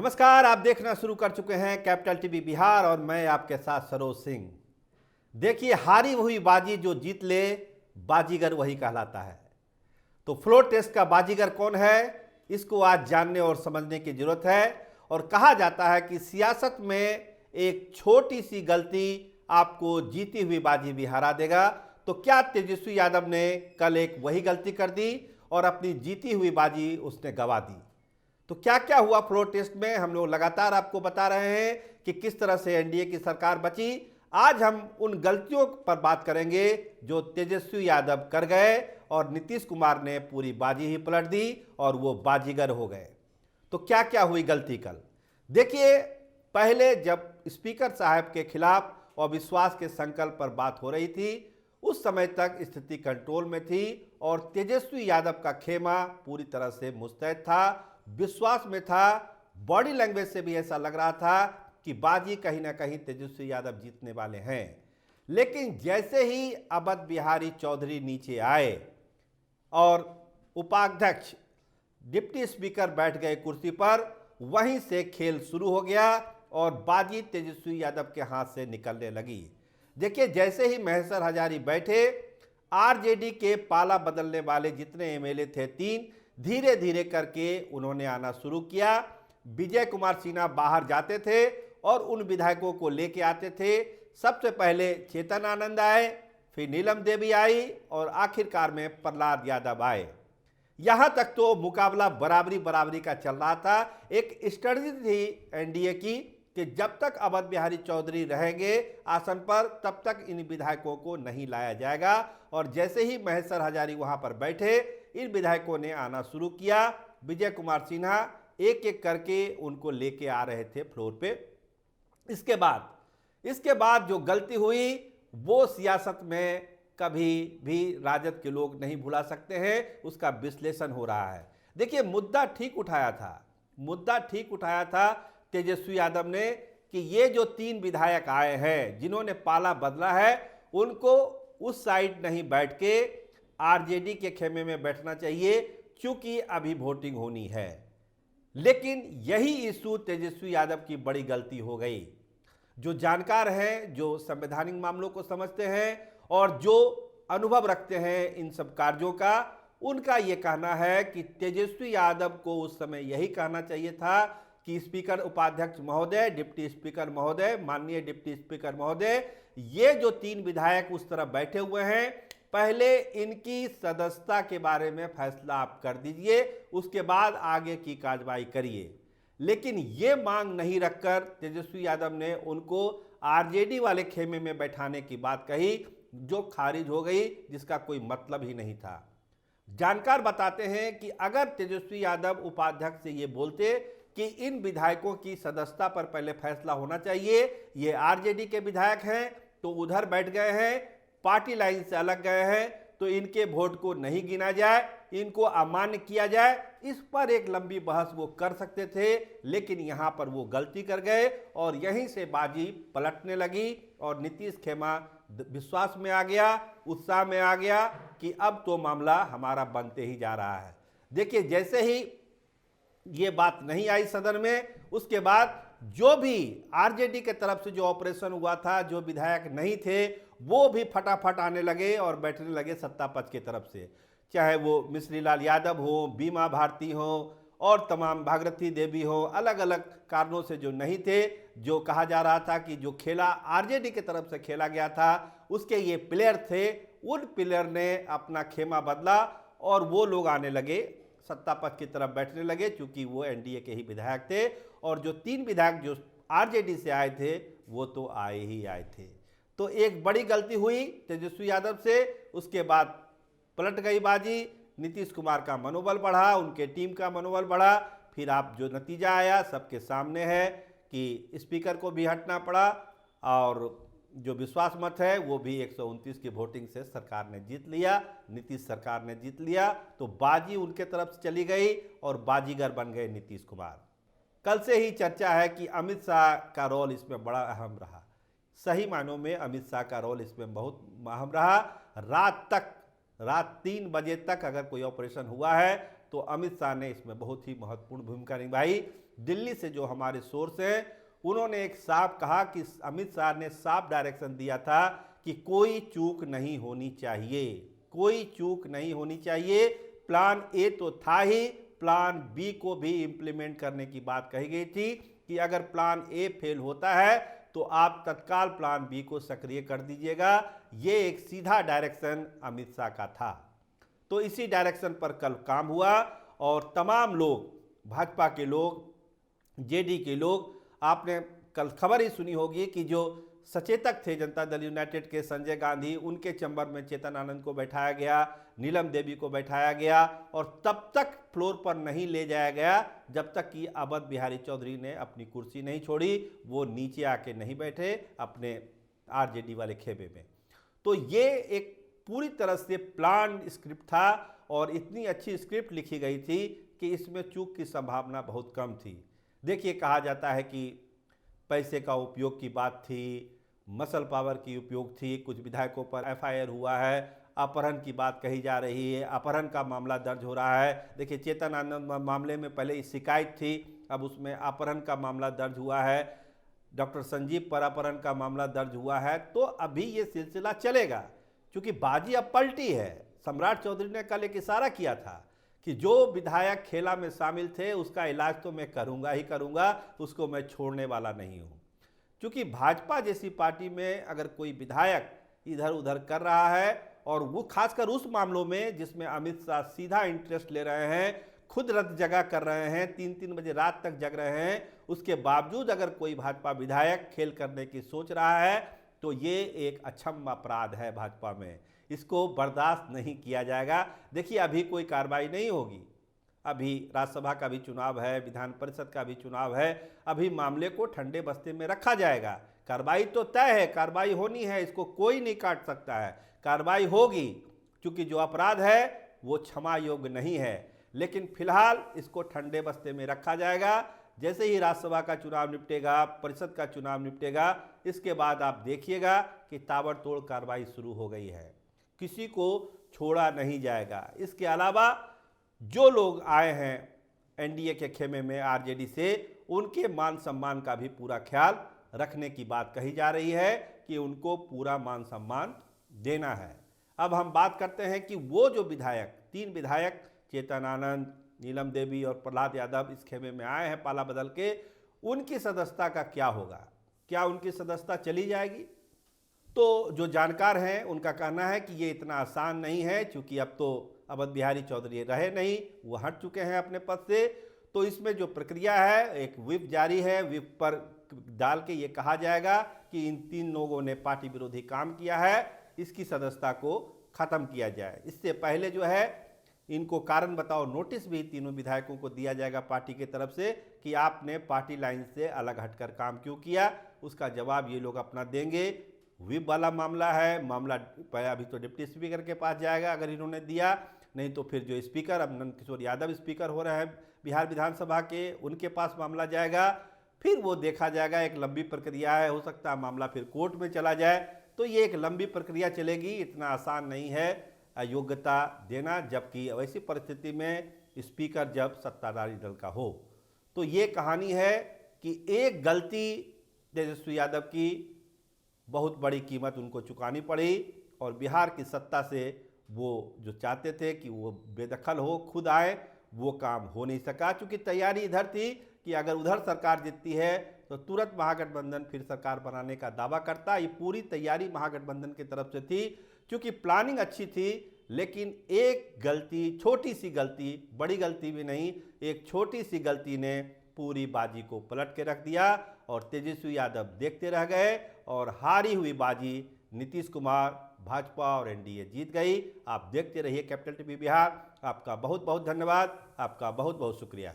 नमस्कार, आप देखना शुरू कर चुके हैं कैपिटल टीवी बिहार और मैं आपके साथ सरोज सिंह। देखिए, हारी हुई बाजी जो जीत ले, बाजीगर वही कहलाता है। तो फ्लोर टेस्ट का बाजीगर कौन है, इसको आज जानने और समझने की जरूरत है। और कहा जाता है कि सियासत में एक छोटी सी गलती आपको जीती हुई बाजी भी हरा देगा। तो क्या तेजस्वी यादव ने कल एक वही गलती कर दी और अपनी जीती हुई बाजी उसने गंवा दी। तो क्या क्या हुआ फ्लोर टेस्ट में, हम लोग लगातार आपको बता रहे हैं कि किस तरह से एनडीए की सरकार बची। आज हम उन गलतियों पर बात करेंगे जो तेजस्वी यादव कर गए और नीतीश कुमार ने पूरी बाजी ही पलट दी और वो बाजीगर हो गए। तो क्या क्या हुई गलती कल, देखिए। पहले जब स्पीकर साहब के खिलाफ अविश्वास के संकल्प पर बात हो रही थी, उस समय तक स्थिति कंट्रोल में थी और तेजस्वी यादव का खेमा पूरी तरह से मुस्तैद था, विश्वास में था। बॉडी लैंग्वेज से भी ऐसा लग रहा था कि बाजी कहीं ना कहीं तेजस्वी यादव जीतने वाले हैं। लेकिन जैसे ही अवध बिहारी चौधरी नीचे आए और उपाध्यक्ष डिप्टी स्पीकर बैठ गए कुर्सी पर, वहीं से खेल शुरू हो गया और बाजी तेजस्वी यादव के हाथ से निकलने लगी। देखिए, जैसे ही महेश्वर हजारी बैठे, आरजेडी के पाला बदलने वाले जितने एमएलए थे 3, धीरे धीरे करके उन्होंने आना शुरू किया। विजय कुमार सिन्हा बाहर जाते थे और उन विधायकों को लेके आते थे। सबसे पहले चेतन आनंद आए, फिर नीलम देवी आई और आखिरकार में प्रहलाद यादव आए। यहां तक तो मुकाबला बराबरी बराबरी का चल रहा था। एक स्ट्रेटजी थी एनडीए की कि जब तक अवध बिहारी चौधरी रहेंगे आसन पर, तब तक इन विधायकों को नहीं लाया जाएगा। और जैसे ही महेश्वर हजारी वहां पर बैठे, इन विधायकों ने आना शुरू किया। विजय कुमार सिन्हा एक एक करके उनको लेके आ रहे थे फ्लोर पे। इसके बाद जो गलती हुई वो सियासत में कभी भी राजद के लोग नहीं भुला सकते हैं, उसका विश्लेषण हो रहा है। देखिए, मुद्दा ठीक उठाया था तेजस्वी यादव ने कि ये जो 3 विधायक आए हैं जिन्होंने पाला बदला है, उनको उस साइड नहीं बैठ के आरजेडी के खेमे में बैठना चाहिए, क्योंकि अभी वोटिंग होनी है। लेकिन यही इशू तेजस्वी यादव की बड़ी गलती हो गई। जो जानकार हैं, जो संवैधानिक मामलों को समझते हैं और जो अनुभव रखते हैं इन सब कार्यों का, उनका यह कहना है कि तेजस्वी यादव को उस समय यही कहना चाहिए था कि स्पीकर उपाध्यक्ष महोदय, डिप्टी स्पीकर महोदय, माननीय डिप्टी स्पीकर महोदय, ये जो 3 विधायक उस तरफ बैठे हुए हैं, पहले इनकी सदस्यता के बारे में फैसला आप कर दीजिए, उसके बाद आगे की कार्रवाई करिए। लेकिन ये मांग नहीं रखकर तेजस्वी यादव ने उनको आरजेडी वाले खेमे में बैठाने की बात कही, जो खारिज हो गई, जिसका कोई मतलब ही नहीं था। जानकार बताते हैं कि अगर तेजस्वी यादव उपाध्यक्ष से ये बोलते कि इन विधायकों की सदस्यता पर पहले फैसला होना चाहिए, ये आरजेडी के विधायक हैं तो उधर बैठ गए हैं, पार्टी लाइन से अलग गए हैं, तो इनके वोट को नहीं गिना जाए, इनको अमान्य किया जाए, इस पर एक लंबी बहस वो कर सकते थे। लेकिन यहां पर वो गलती कर गए और यहीं से बाजी पलटने लगी और नीतीश खेमा विश्वास में आ गया, उत्साह में आ गया कि अब तो मामला हमारा बनते ही जा रहा है। देखिए, जैसे ही ये बात नहीं आई सदन में, उसके बाद जो भी आरजेडी के तरफ से जो ऑपरेशन हुआ था, जो विधायक नहीं थे वो भी फटाफट आने लगे और बैठने लगे सत्ता पक्ष की तरफ से, चाहे वो मिश्रीलाल यादव हो, बीमा भारती हो और तमाम भागीरथी देवी हो। अलग अलग कारणों से जो नहीं थे, जो कहा जा रहा था कि जो खेला आरजेडी की तरफ से खेला गया था उसके ये प्लेयर थे, उन प्लेयर ने अपना खेमा बदला और वो लोग आने लगे, सत्ता पक्ष की तरफ बैठने लगे, क्योंकि वो एनडीए के ही विधायक थे। और जो 3 विधायक जो आरजेडी से आए थे वो तो आए ही आए थे। तो एक बड़ी गलती हुई तेजस्वी यादव से, उसके बाद पलट गई बाजी। नीतीश कुमार का मनोबल बढ़ा, उनके टीम का मनोबल बढ़ा। फिर आप जो नतीजा आया सबके सामने है कि स्पीकर को भी हटना पड़ा और जो विश्वास मत है वो भी 129 की वोटिंग से सरकार ने जीत लिया, नीतीश सरकार ने जीत लिया। तो बाजी उनके तरफ से चली गई और बाजीगर बन गए नीतीश कुमार। कल से ही चर्चा है कि अमित शाह का रोल इसमें बड़ा अहम रहा। सही मायनों में अमित शाह का रोल इसमें बहुत अहम रहा। रात 3 बजे तक अगर कोई ऑपरेशन हुआ है तो अमित शाह ने इसमें बहुत ही महत्वपूर्ण भूमिका निभाई। दिल्ली से जो हमारे सोर्स हैं उन्होंने एक साफ कहा कि अमित शाह ने साफ डायरेक्शन दिया था कि कोई चूक नहीं होनी चाहिए, कोई चूक नहीं होनी चाहिए। प्लान ए तो था ही, प्लान बी को भी इंप्लीमेंट करने की बात कही गई थी कि अगर प्लान ए फेल होता है तो आप तत्काल प्लान बी को सक्रिय कर दीजिएगा। ये एक सीधा डायरेक्शन अमित शाह का था। तो इसी डायरेक्शन पर कल काम हुआ और तमाम लोग, भाजपा के लोग, जेडी के लोग, आपने कल खबर ही सुनी होगी कि जो सचेतक थे जनता दल यूनाइटेड के संजय गांधी, उनके चैम्बर में चेतन आनंद को बैठाया गया, नीलम देवी को बैठाया गया और तब तक फ्लोर पर नहीं ले जाया गया जब तक कि अवध बिहारी चौधरी ने अपनी कुर्सी नहीं छोड़ी, वो नीचे आके नहीं बैठे अपने आरजेडी वाले खेमे में। तो ये एक पूरी तरह से प्लान स्क्रिप्ट था और इतनी अच्छी स्क्रिप्ट लिखी गई थी कि इसमें चूक की संभावना बहुत कम थी। देखिए, कहा जाता है कि पैसे का उपयोग की बात थी, मसल पावर की उपयोग थी, कुछ विधायकों पर एफआईआर हुआ है, अपहरण की बात कही जा रही है, अपहरण का मामला दर्ज हो रहा है। देखिए, चेतन आनंद मामले में पहले शिकायत थी, अब उसमें अपहरण का मामला दर्ज हुआ है, डॉक्टर संजीव पर अपहरण का मामला दर्ज हुआ है। तो अभी ये सिलसिला चलेगा क्योंकि बाजी अब पलटी है। सम्राट चौधरी ने कल एक इशारा किया था कि जो विधायक खेला में शामिल थे उसका इलाज तो मैं करूंगा ही करूंगा, उसको मैं छोड़ने वाला नहीं हूं। क्योंकि भाजपा जैसी पार्टी में अगर कोई विधायक इधर उधर कर रहा है और वो खासकर उस मामलों में जिसमें अमित शाह सीधा इंटरेस्ट ले रहे हैं, खुद रात जगा कर रहे हैं, 3-3 बजे रात तक जग रहे हैं, उसके बावजूद अगर कोई भाजपा विधायक खेल करने की सोच रहा है तो ये एक अक्षम्य अपराध है भाजपा में, इसको बर्दाश्त नहीं किया जाएगा। देखिए, अभी कोई कार्रवाई नहीं होगी, अभी राज्यसभा का भी चुनाव है, विधान परिषद का भी चुनाव है, अभी मामले को ठंडे बस्ते में रखा जाएगा। कार्रवाई तो तय है, कार्रवाई होनी है, इसको कोई नहीं काट सकता है, कार्रवाई होगी क्योंकि जो अपराध है वो क्षमा योग्य नहीं है। लेकिन फिलहाल इसको ठंडे बस्ते में रखा जाएगा। जैसे ही राज्यसभा का चुनाव निपटेगा, परिषद का चुनाव निपटेगा, इसके बाद आप देखिएगा कि ताबड़तोड़ कार्रवाई शुरू हो गई है, किसी को छोड़ा नहीं जाएगा। इसके अलावा जो लोग आए हैं एनडीए के खेमे में आरजेडी से, उनके मान सम्मान का भी पूरा ख्याल रखने की बात कही जा रही है कि उनको पूरा मान सम्मान देना है। अब हम बात करते हैं कि वो जो विधायक, 3 विधायक चेतन आनंद, नीलम देवी और प्रहलाद यादव इस खेमे में आए हैं पाला बदल के, उनकी सदस्यता का क्या होगा? क्या उनकी सदस्यता चली जाएगी? तो जो जानकार हैं उनका कहना है कि ये इतना आसान नहीं है, क्योंकि अब तो अवध बिहारी चौधरी रहे नहीं, वो हट चुके हैं अपने पद से। तो इसमें जो प्रक्रिया है, एक व्हिप जारी है, व्हिप पर डाल के ये कहा जाएगा कि इन 3 लोगों ने पार्टी विरोधी काम किया है, इसकी सदस्यता को खत्म किया जाए। इससे पहले जो है इनको कारण बताओ नोटिस भी तीनों विधायकों को दिया जाएगा पार्टी की तरफ से कि आपने पार्टी लाइन से अलग हटकर काम क्यों किया, उसका जवाब ये लोग अपना देंगे। व्हिप वाला मामला है, मामला अभी तो डिप्टी स्पीकर के पास जाएगा अगर इन्होंने दिया, नहीं तो फिर जो स्पीकर, अब नंद किशोर यादव स्पीकर हो रहे हैं बिहार विधानसभा के, उनके पास मामला जाएगा। फिर वो देखा जाएगा, एक लंबी प्रक्रिया है, हो सकता है मामला फिर कोर्ट में चला जाए। तो ये एक लंबी प्रक्रिया चलेगी, इतना आसान नहीं है योग्यता देना, जबकि वैसी परिस्थिति में स्पीकर जब सत्ताधारी दल का हो। तो ये कहानी है कि एक गलती तेजस्वी यादव की बहुत बड़ी कीमत उनको चुकानी पड़ी और बिहार की सत्ता से वो जो चाहते थे कि वो बेदखल हो, खुद आए, वो काम हो नहीं सका। क्योंकि तैयारी इधर थी कि अगर उधर सरकार जीतती है तो तुरंत महागठबंधन फिर सरकार बनाने का दावा करता। ये पूरी तैयारी महागठबंधन की तरफ से थी, क्योंकि प्लानिंग अच्छी थी, लेकिन एक गलती, छोटी सी गलती, बड़ी गलती भी नहीं, एक छोटी सी गलती ने पूरी बाजी को पलट के रख दिया और तेजस्वी यादव देखते रह गए और हारी हुई बाजी नीतीश कुमार, भाजपा और एनडीए जीत गई। आप देखते रहिए कैपिटल टीवी बिहार। आपका बहुत बहुत धन्यवाद, आपका बहुत बहुत शुक्रिया।